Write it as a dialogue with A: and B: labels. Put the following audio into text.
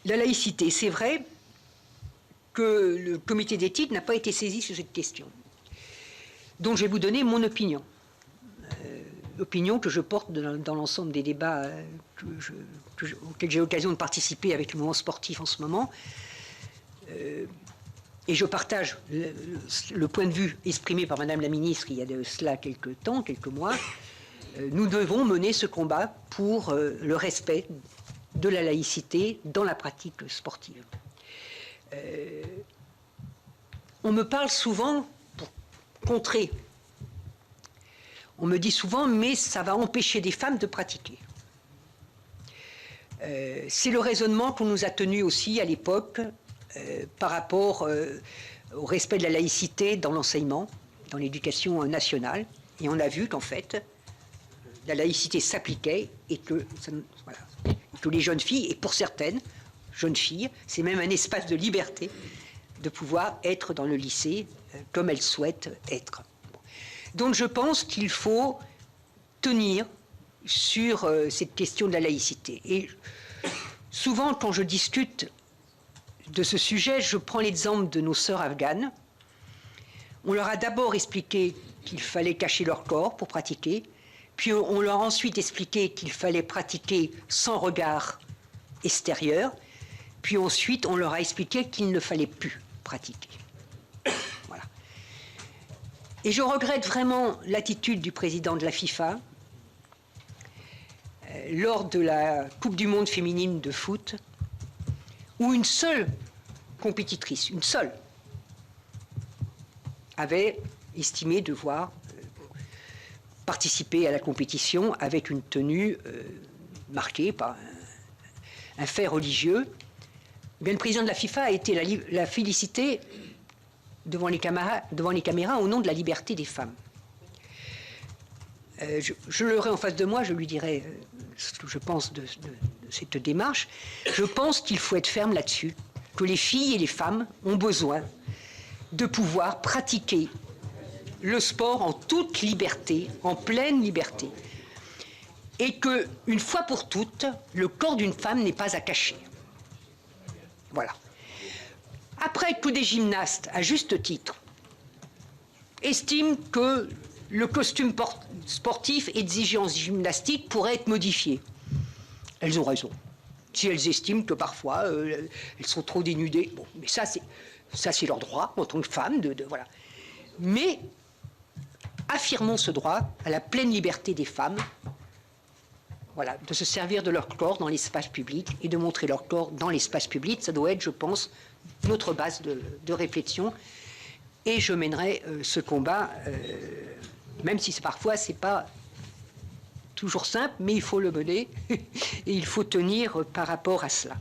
A: La laïcité, c'est vrai que le comité d'éthique n'a pas été saisi sur cette question. Donc je vais vous donner mon opinion. Opinion que je porte dans l'ensemble des débats auxquels j'ai l'occasion de participer avec le mouvement sportif en ce moment. Et je partage le point de vue exprimé par Madame la Ministre il y a de cela quelques temps, quelques mois. Nous devons mener ce combat pour le respect de la laïcité dans la pratique sportive. On me parle souvent, pour contrer, on me dit souvent, mais ça va empêcher des femmes de pratiquer. C'est le raisonnement qu'on nous a tenu aussi à l'époque par rapport au respect de la laïcité dans l'enseignement, dans l'éducation nationale. Et on a vu qu'en fait, la laïcité s'appliquait et que, voilà, que les jeunes filles, et pour certaines jeunes filles, c'est même un espace de liberté de pouvoir être dans le lycée comme elles souhaitent être. Donc je pense qu'il faut tenir sur cette question de la laïcité. Et souvent, quand je discute de ce sujet, je prends l'exemple de nos sœurs afghanes. On leur a d'abord expliqué qu'il fallait cacher leur corps pour pratiquer, puis on leur a ensuite expliqué qu'il fallait pratiquer sans regard extérieur, puis ensuite on leur a expliqué qu'il ne fallait plus pratiquer. Voilà. Et je regrette vraiment l'attitude du président de la FIFA lors de la Coupe du Monde féminine de foot, où une seule compétitrice, une seule, avait estimé devoir participer à la compétition avec une tenue marquée par un fait religieux. Bien, le président de la FIFA a été la féliciter devant les caméras au nom de la liberté des femmes. Je l'aurai en face de moi, je lui dirai ce que je pense de cette démarche. Je pense qu'il faut être ferme là-dessus, que les filles et les femmes ont besoin de pouvoir pratiquer le sport en toute liberté, en pleine liberté, et que, une fois pour toutes, le corps d'une femme n'est pas à cacher. Voilà. Après, tous des gymnastes, à juste titre, estiment que le costume sportif exigé en gymnastique pourrait être modifié. Elles ont raison. Si elles estiment que parfois elles sont trop dénudées, bon, mais ça c'est leur droit en tant que femme, voilà. Mais affirmons ce droit à la pleine liberté des femmes, voilà, de se servir de leur corps dans l'espace public et de montrer leur corps dans l'espace public. Ça doit être, je pense, notre base de réflexion. Et je mènerai ce combat, même si parfois c'est pas toujours simple, mais il faut le mener et il faut tenir par rapport à cela.